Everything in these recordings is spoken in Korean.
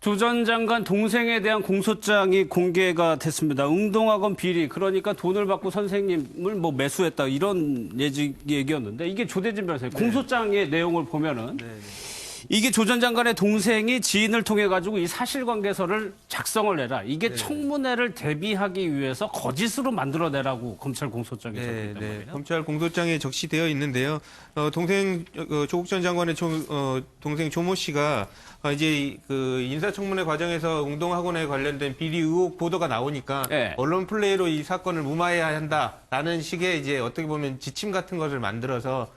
조 전 장관 동생에 대한 공소장이 공개가 됐습니다. 응동학원 비리, 그러니까 돈을 받고 선생님을 뭐 매수했다 이런 얘기였는데 이게 조대진 변호사님 공소장의 내용을 보면은 이게 조 전 장관의 동생이 지인을 통해 가지고 이 사실관계서를 작성을 해라. 이게 청문회를 대비하기 위해서 거짓으로 만들어내라고 검찰 공소장에 적혀있단 말이에요. 검찰 공소장에 적시되어 있는데요. 조국 전 장관의 동생 조모 씨가 이제 그 인사청문회 과정에서 운동학원에 관련된 비리 의혹 보도가 나오니까 언론 플레이로 이 사건을 무마해야 한다라는 식의 이제 어떻게 보면 지침 같은 것을 만들어서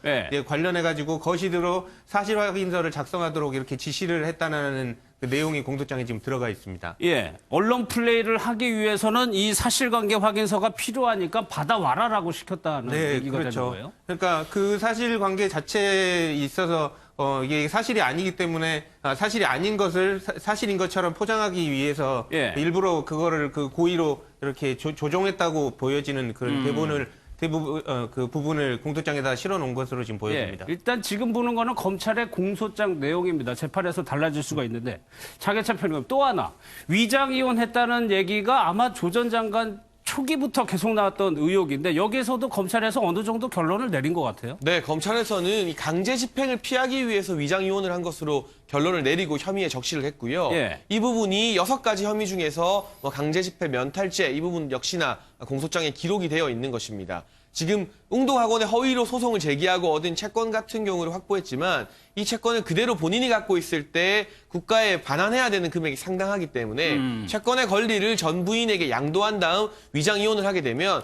관련해 가지고 거시대로 사실 확인서를 작성하도록 이렇게 지시를 했다는 그 내용이 공소장에 지금 들어가 있습니다. 예, 언론 플레이를 하기 위해서는 이 사실관계 확인서가 필요하니까 받아와라라고 시켰다는 얘기가 되는 거예요? 그러니까 그 사실관계 자체에 있어서 이게 사실이 아니기 때문에 사실이 아닌 것을 사실인 것처럼 포장하기 위해서 일부러 그거를 그 고의로 이렇게 조종했다고 보여지는 그런 대부분 그 부분을 공소장에다 실어놓은 것으로 지금 보여집니다. 일단 지금 보는 거는 검찰의 공소장 내용입니다. 재판에서 달라질 수가 있는데 장해찬 평론가 또 하나 위장 이혼했다는 얘기가 아마 조 전 장관 초기부터 계속 나왔던 의혹인데 여기에서도 검찰에서 어느 정도 결론을 내린 것 같아요. 네, 검찰에서는 이 강제 집행을 피하기 위해서 위장 이혼을 한 것으로 결론을 내리고 혐의에 적시를 했고요. 이 부분이 6가지 혐의 중에서 강제 집행, 면탈죄 이 부분 역시나 공소장에 기록이 되어 있는 것입니다. 지금 웅동학원에 허위로 소송을 제기하고 얻은 채권 같은 경우를 확보했지만 이 채권을 그대로 본인이 갖고 있을 때 국가에 반환해야 되는 금액이 상당하기 때문에 채권의 권리를 전 부인에게 양도한 다음 위장 이혼을 하게 되면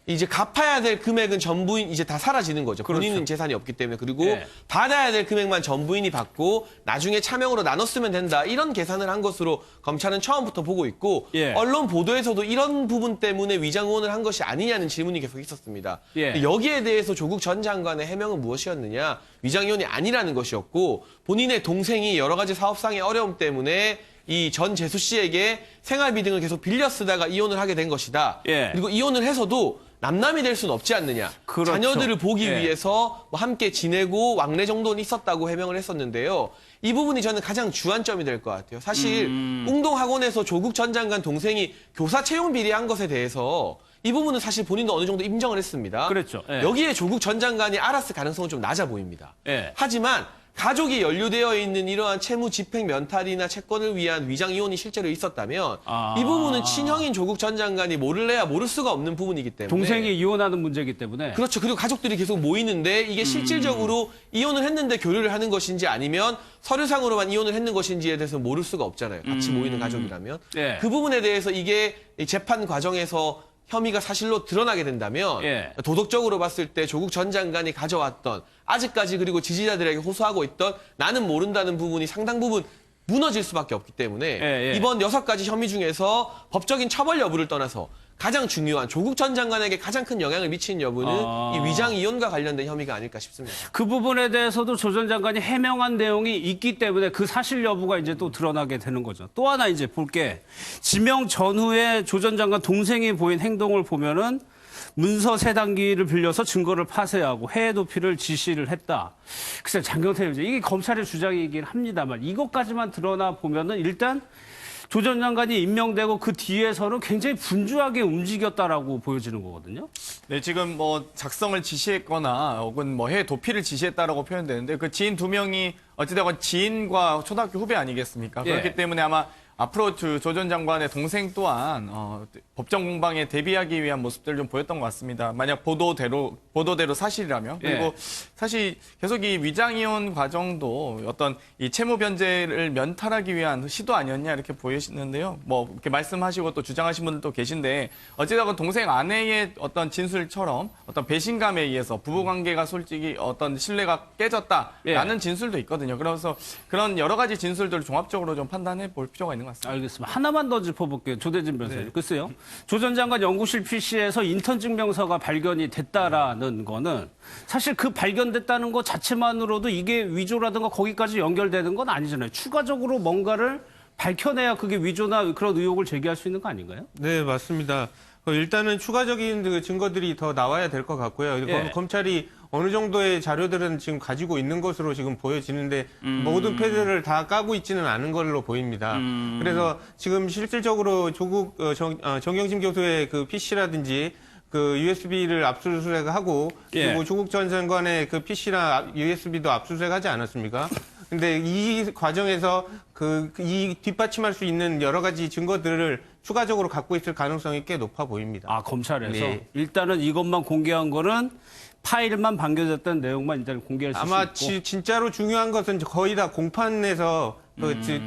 이제 갚아야 될 금액은 전 부인 이제 다 사라지는 거죠. 본인은 재산이 없기 때문에. 그리고 받아야 될 금액만 전 부인이 받고 나중에 차명으로 나눴으면 된다. 이런 계산을 한 것으로 검찰은 처음부터 보고 있고 언론 보도에서도 이런 부분 때문에 위장 이혼을 한 것이 아니냐는 질문이 계속 있었습니다. 여기에 대해서 조국 전 장관의 해명은 무엇이었느냐? 위장 이혼이 아니라는 것이었고 본인의 동생이 여러 가지 사업상의 어려움 때문에 이 전 재수 씨에게 생활비 등을 계속 빌려 쓰다가 이혼을 하게 된 것이다. 그리고 이혼을 해서도 남남이 될 수는 없지 않느냐. 자녀들을 보기 위해서 뭐 함께 지내고 왕래 정도는 있었다고 해명을 했었는데요. 이 부분이 저는 가장 주안점이 될 것 같아요. 사실 웅동학원에서 조국 전 장관 동생이 교사 채용 비리한 것에 대해서 이 부분은 사실 본인도 어느 정도 인정을 했습니다. 그렇죠. 여기에 조국 전 장관이 알았을 가능성은 좀 낮아 보입니다. 하지만 가족이 연루되어 있는 이러한 채무 집행 면탈이나 채권을 위한 위장 이혼이 실제로 있었다면 이 부분은 친형인 조국 전 장관이 모를래야 모를 수가 없는 부분이기 때문에 동생이 이혼하는 문제이기 때문에 그렇죠. 그리고 가족들이 계속 모이는데 이게 실질적으로 이혼을 했는데 교류를 하는 것인지 아니면 서류상으로만 이혼을 했는 것인지에 대해서 모를 수가 없잖아요. 같이 모이는 가족이라면. 그 부분에 대해서 이게 재판 과정에서 혐의가 사실로 드러나게 된다면 도덕적으로 봤을 때 조국 전 장관이 가져왔던 아직까지 그리고 지지자들에게 호소하고 있던 나는 모른다는 부분이 상당 부분 무너질 수밖에 없기 때문에 이번 6가지 혐의 중에서 법적인 처벌 여부를 떠나서 가장 중요한 조국 전 장관에게 가장 큰 영향을 미치는 여부는 이 위장 이혼과 관련된 혐의가 아닐까 싶습니다. 그 부분에 대해서도 조 전 장관이 해명한 내용이 있기 때문에 그 사실 여부가 이제 또 드러나게 되는 거죠. 또 하나 이제 볼게 지명 전후에 조 전 장관 동생이 보인 행동을 보면은 문서 세 단기를 빌려서 증거를 파쇄하고 해외 도피를 지시를 했다. 글쎄 장경태 의원 이게 검찰의 주장이긴 합니다만 이것까지만 드러나 보면은 일단 조 전 장관이 임명되고 그 뒤에서는 굉장히 분주하게 움직였다라고 보여지는 거거든요. 네, 지금 뭐 작성을 지시했거나 혹은 뭐 해외 도피를 지시했다라고 표현되는데 그 지인 2명이 어찌되건 지인과 초등학교 후배 아니겠습니까? 그렇기 때문에 아마 앞으로 조 전 장관의 동생 또한 법정 공방에 대비하기 위한 모습들을 좀 보였던 것 같습니다. 만약 보도대로 사실이라면. 그리고 사실 계속 이 위장이혼 과정도 어떤 이 채무 변제를 면탈하기 위한 시도 아니었냐 이렇게 보이시는데요. 뭐 이렇게 말씀하시고 또 주장하신 분들도 계신데 어찌되건 동생 아내의 어떤 진술처럼 어떤 배신감에 의해서 부부관계가 솔직히 어떤 신뢰가 깨졌다라는 진술도 있거든요. 그래서 그런 여러 가지 진술들을 종합적으로 좀 판단해 볼 필요가 있는 것 같습니다. 알겠습니다. 하나만 더 짚어볼게요. 조대진 변호사님. 글쎄요. 조 전 장관 연구실 PC에서 인턴 증명서가 발견이 됐다라는 거는 사실 그 발견됐다는 것 자체만으로도 이게 위조라든가 거기까지 연결되는 건 아니잖아요. 추가적으로 뭔가를 밝혀내야 그게 위조나 그런 의혹을 제기할 수 있는 거 아닌가요? 네, 맞습니다. 일단은 추가적인 그 증거들이 더 나와야 될 것 같고요. 예. 검찰이 어느 정도의 자료들은 지금 가지고 있는 것으로 지금 보여지는데 모든 패드를 다 까고 있지는 않은 걸로 보입니다. 그래서 지금 실질적으로 조국 정경심 교수의 그 PC라든지 그 USB를 압수수색하고 그리고 예. 조국 전 장관의 그 PC나 USB도 압수수색하지 않았습니까? 근데 이 과정에서 이 뒷받침할 수 있는 여러 가지 증거들을 추가적으로 갖고 있을 가능성이 꽤 높아 보입니다. 아, 검찰에서 네. 일단은 이것만 공개한 거는 파일만 반겨졌던 내용만 일단 공개할 수 아마 있고. 진짜로 중요한 것은 거의 다 공판에서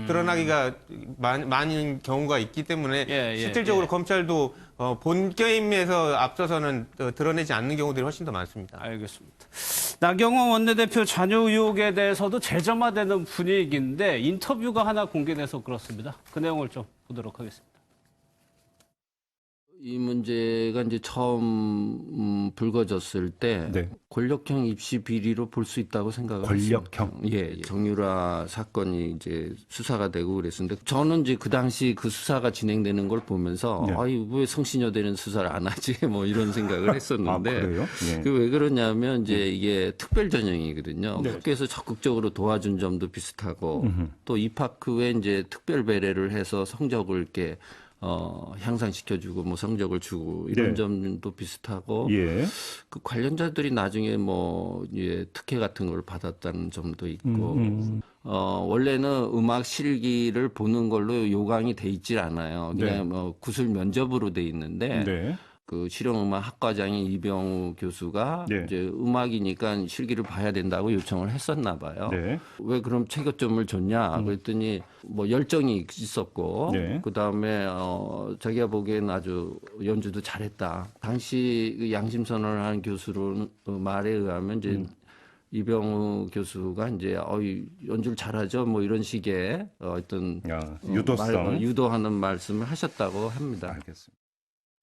드러나기가 많은 경우가 있기 때문에 예, 실질적으로 검찰도 본 게임에서 앞서서는 드러내지 않는 경우들이 훨씬 더 많습니다. 알겠습니다. 나경원 원내대표 자녀 의혹에 대해서도 재점화되는 분위기인데 인터뷰가 하나 공개돼서 그렇습니다. 그 내용을 좀 보도록 하겠습니다. 이 문제가 이제 처음 불거졌을 때 네. 권력형 입시 비리로 볼 수 있다고 생각을 권력형? 했습니다. 예, 정유라 사건이 이제 수사가 되고 그랬었는데 저는 이제 그 당시 그 수사가 진행되는 걸 보면서 네. 아이 왜 성시녀되는 수사를 안 하지 뭐 이런 생각을 했었는데 아, 그래요? 예. 그 왜 그러냐면 이제 이게 특별 전형이거든요. 네. 학교에서 적극적으로 도와준 점도 비슷하고 또 입학 후에 이제 특별 배려를 해서 성적을 이렇게 향상시켜주고 뭐 성적을 주고 이런 네. 점도 비슷하고 예. 그 관련자들이 나중에 뭐 특혜 같은 걸 받았다는 점도 있고 원래는 음악 실기를 보는 걸로 요강이 돼 있질 않아요. 그냥 네. 뭐 구술 면접으로 돼 있는데 네. 그 실용음악 학과장인 이병우 교수가 네. 이제 음악이니까 실기를 봐야 된다고 요청을 했었나 봐요. 네. 왜 그럼 체교점을 줬냐? 그랬더니 뭐 열정이 있었고 네. 그다음에 자기가 보기엔 아주 연주도 잘했다. 당시 그 양심 선언을 한 교수로 말에 의하면 이제 이병우 교수가 이제 연주를 잘하죠. 뭐 이런 식의 어떤 유도성. 유도하는 말씀을 하셨다고 합니다. 알겠습니다.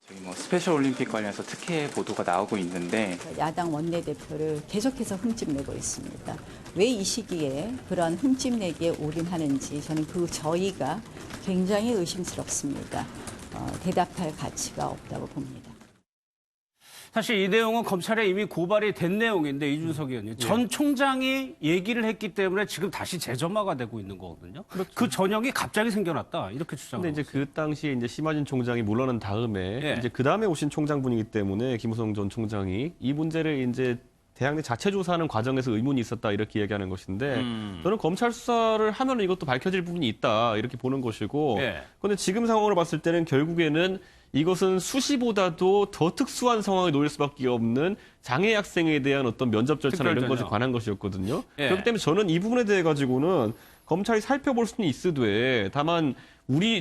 저희 뭐 스페셜 올림픽 관련해서 특혜 보도가 나오고 있는데 야당 원내대표를 계속해서 흠집내고 있습니다. 왜 이 시기에 그러한 흠집내기에 올인하는지 저는 그 저희가 굉장히 의심스럽습니다. 대답할 가치가 없다고 봅니다. 사실 이 내용은 검찰에 이미 고발이 된 내용인데 이준석 의원님 전 총장이 얘기를 했기 때문에 지금 다시 재점화가 되고 있는 거거든요. 그렇죠. 그 전형이 갑자기 생겨났다 이렇게 주장하고. 근데 이제 그 당시에 이제 심하진 총장이 물러난 다음에 예. 이제 그 다음에 오신 총장분이기 때문에 김호성 전 총장이 이 문제를 이제 대학내 자체 조사하는 과정에서 의문이 있었다 이렇게 얘기하는 것인데 저는 검찰 수사를 하면 이것도 밝혀질 부분이 있다 이렇게 보는 것이고 예. 그런데 지금 상황으로 봤을 때는 결국에는 이것은 수시보다도 더 특수한 상황에 놓일 수밖에 없는 장애 학생에 대한 어떤 면접 절차나 이런 것에 관한 것이었거든요. 예. 그렇기 때문에 저는 이 부분에 대해 가지고는 검찰이 살펴볼 수는 있으되 다만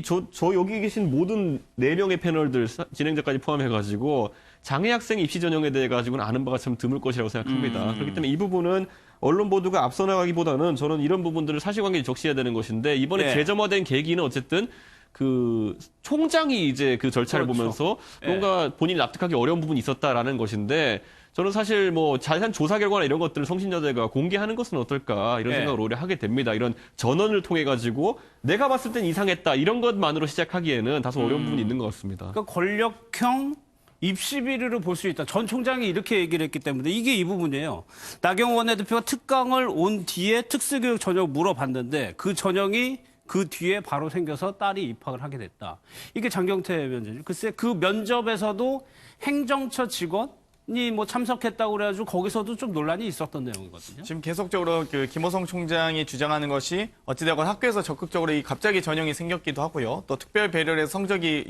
저 여기 계신 모든 4명의 패널들 진행자까지 포함해가지고 장애 학생 입시 전형에 대해 가지고는 아는 바가 참 드물 것이라고 생각합니다. 그렇기 때문에 이 부분은 언론 보도가 앞서 나가기보다는 저는 이런 부분들을 사실관계에 적시해야 되는 것인데 이번에 예. 재점화된 계기는 어쨌든 그 총장이 이제 그 절차를 그렇죠. 보면서 예. 뭔가 본인이 납득하기 어려운 부분이 있었다라는 것인데 저는 사실 뭐 자세한 조사 결과나 이런 것들을 성신여대가 공개하는 것은 어떨까 이런 예. 생각을 오히려 하게 됩니다. 이런 전원을 통해 가지고 내가 봤을 땐 이상했다 이런 것만으로 시작하기에는 다소 어려운 부분이 있는 것 같습니다. 그러니까 권력형 입시 비리를 볼 수 있다. 전 총장이 이렇게 얘기를 했기 때문에 이게 이 부분이에요. 나경원 원내대표가 특강을 온 뒤에 특수교육 전형 물어봤는데 그 전형이 그 뒤에 바로 생겨서 딸이 입학을 하게 됐다. 이게 장경태 면접이죠. 글쎄 그 면접에서도 행정처 직원이 뭐 참석했다고 그래가지고 거기서도 좀 논란이 있었던 내용이거든요. 지금 계속적으로 그 김호성 총장이 주장하는 것이 어찌되건 학교에서 적극적으로 이 갑자기 전형이 생겼기도 하고요. 또 특별 배려의 성적이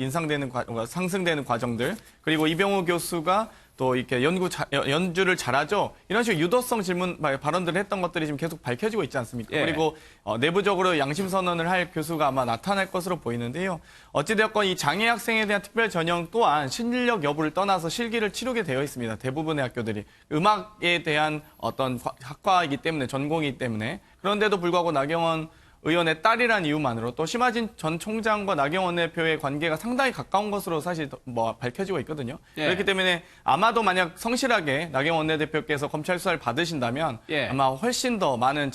상승되는 과정들 그리고 이병우 교수가 또 이렇게 연주를 잘하죠. 이런 식으로 유도성 질문 발언들을 했던 것들이 지금 계속 밝혀지고 있지 않습니까? 예. 그리고 내부적으로 양심 선언을 할 교수가 아마 나타날 것으로 보이는데요. 어찌되었건 이 장애 학생에 대한 특별 전형 또한 실력 여부를 떠나서 실기를 치르게 되어 있습니다. 대부분의 학교들이 음악에 대한 어떤 학과이기 때문에 전공이기 때문에 그런데도 불구하고 나경원 의원의 딸이라는 이유만으로 또 심하진 전 총장과 나경원 대표의 관계가 상당히 가까운 것으로 사실 뭐 밝혀지고 있거든요. 예. 그렇기 때문에 아마도 만약 성실하게 나경원 대표께서 검찰 수사를 받으신다면 예. 아마 훨씬 더 많은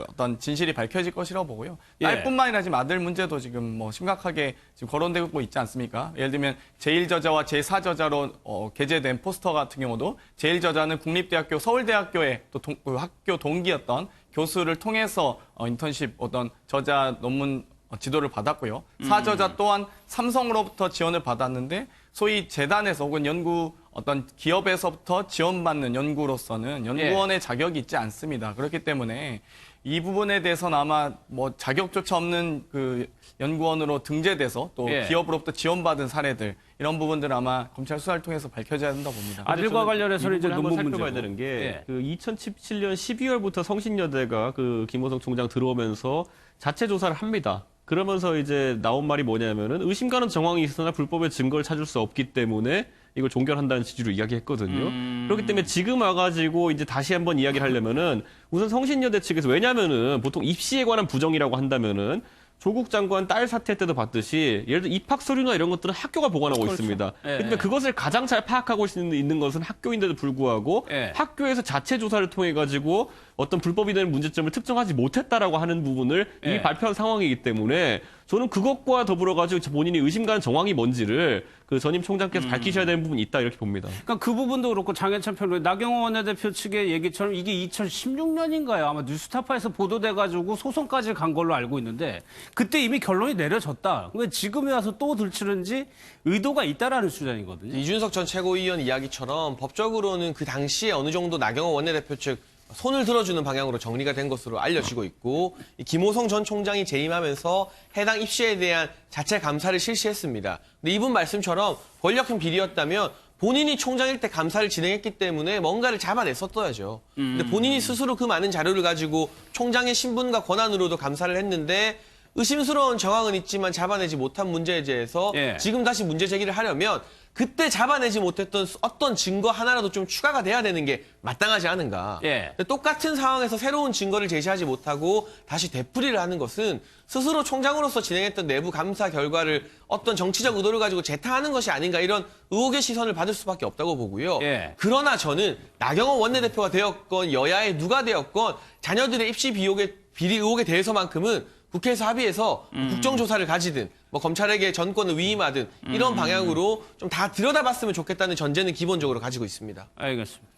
어떤 진실이 밝혀질 것이라고 보고요. 예. 딸뿐만 아니라 지금 아들 문제도 지금 뭐 심각하게 지금 거론되고 있지 않습니까? 예를 들면 제1저자와 제4저자로 게재된 포스터 같은 경우도 제1저자는 국립대학교 서울대학교의 또 그 학교 동기였던 교수를 통해서 인턴십 어떤 저자 논문 지도를 받았고요. 4저자 또한 삼성으로부터 지원을 받았는데 소위 재단에서 혹은 연구 어떤 기업에서부터 지원받는 연구로서는 연구원의 자격이 있지 않습니다. 그렇기 때문에 이 부분에 대해서는 아마 뭐 자격조차 없는 그 연구원으로 등재돼서 또 예. 기업으로부터 지원받은 사례들 이런 부분들은 아마 검찰 수사를 통해서 밝혀져야 된다고 봅니다. 아들과 관련해서는 이제 한번 논문 살펴봐야 문제고. 되는 게 예. 그 2017년 12월부터 성신여대가 그 김호성 총장 들어오면서 자체 조사를 합니다. 그러면서 이제 나온 말이 뭐냐면은 의심 가는 정황이 있으나 불법의 증거를 찾을 수 없기 때문에 이걸 종결한다는 취지로 이야기했거든요. 그렇기 때문에 지금 와가지고 이제 다시 한번 이야기를 하려면은 우선 성신여대 측에서 왜냐면은 보통 입시에 관한 부정이라고 한다면은 조국 장관 딸 사태 때도 봤듯이 예를 들어 입학 서류나 이런 것들은 학교가 보관하고 있습니다. 예, 그런데 그것을 가장 잘 파악하고 있는 것은 학교인데도 불구하고 예. 학교에서 자체 조사를 통해 가지고 어떤 불법이 되는 문제점을 특정하지 못했다라고 하는 부분을 예. 이미 발표한 상황이기 때문에 저는 그것과 더불어 가지고 본인이 의심가는 정황이 뭔지를 그 전임 총장께서 밝히셔야 되는 부분이 있다 이렇게 봅니다. 그러니까 그 부분도 그렇고 장해찬 평론 나경원 원내대표 측의 얘기처럼 이게 2016년인가요? 아마 뉴스타파에서 보도돼가지고 소송까지 간 걸로 알고 있는데 그때 이미 결론이 내려졌다. 왜 지금에 와서 또 들추는지 의도가 있다라는 주장이거든요. 이준석 전 최고위원 이야기처럼 법적으로는 그 당시에 어느 정도 나경원 원내대표 측 손을 들어주는 방향으로 정리가 된 것으로 알려지고 있고 이 김호성 전 총장이 재임하면서 해당 입시에 대한 자체 감사를 실시했습니다. 근데 이분 말씀처럼 권력형 비리였다면 본인이 총장일 때 감사를 진행했기 때문에 뭔가를 잡아냈었어야죠. 근데 본인이 스스로 그 많은 자료를 가지고 총장의 신분과 권한으로도 감사를 했는데 의심스러운 정황은 있지만 잡아내지 못한 문제에 대해서 예. 지금 다시 문제 제기를 하려면 그때 잡아내지 못했던 어떤 증거 하나라도 좀 추가가 돼야 되는 게 마땅하지 않은가. 예. 근데 똑같은 상황에서 새로운 증거를 제시하지 못하고 다시 되풀이를 하는 것은 스스로 총장으로서 진행했던 내부 감사 결과를 어떤 정치적 의도를 가지고 재탕하는 것이 아닌가 이런 의혹의 시선을 받을 수밖에 없다고 보고요. 예. 그러나 저는 나경원 원내대표가 되었건 여야의 누가 되었건 자녀들의 입시 비리 의혹에 대해서만큼은 국회에서 합의해서 국정조사를 가지든 뭐 검찰에게 전권을 위임하든 이런 방향으로 좀 다 들여다봤으면 좋겠다는 전제는 기본적으로 가지고 있습니다. 알겠습니다.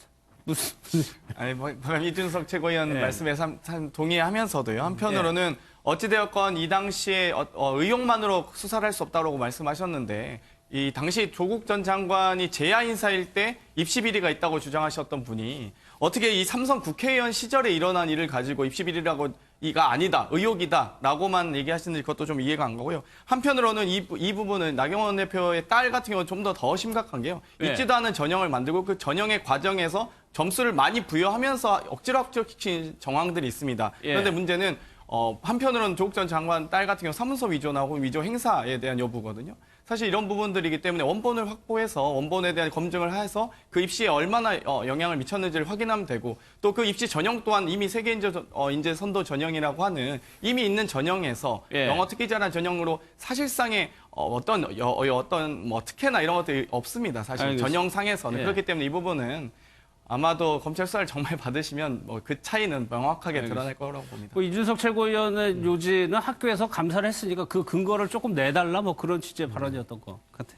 무슨 아니, 뭐, 방금 이준석 최고위원 네. 말씀에 참 동의하면서도요. 한편으로는 어찌되었건 이 당시에 의혹만으로 수사를 할 수 없다고 말씀하셨는데 이 당시 조국 전 장관이 재야 인사일 때 입시 비리가 있다고 주장하셨던 분이 어떻게 이 삼성 국회의원 시절에 일어난 일을 가지고 입시 비리라고 이가 아니다, 의혹이다라고만 얘기하시는지 그것도 좀 이해가 안 가고요. 한편으로는 이 부분은 나경원 대표의 딸 같은 경우는 좀 더 심각한 게요. 네. 있지도 않은 전형을 만들고 그 전형의 과정에서 점수를 많이 부여하면서 억지로 합격시킨 정황들이 있습니다. 예. 그런데 문제는 한편으로는 조국 전 장관 딸 같은 경우 사문서 위조나 혹은 위조 행사에 대한 여부거든요. 사실 이런 부분들이기 때문에 원본을 확보해서 원본에 대한 검증을 해서 그 입시에 얼마나 영향을 미쳤는지를 확인하면 되고 또 그 입시 전형 또한 이미 세계 인재 선도 전형이라고 하는 이미 있는 전형에서 예. 영어 특기자라는 전형으로 사실상의 어떤 뭐 특혜나 이런 것들이 없습니다. 사실 알겠습니다. 전형상에서는 예. 그렇기 때문에 이 부분은 아마도 검찰 수사를 정말 받으시면 뭐 그 차이는 명확하게 드러날 거라고 봅니다. 뭐 이준석 최고위원의 요지는 학교에서 감사를 했으니까 그 근거를 조금 내달라 뭐 그런 취지의 발언이었던 것 같아요.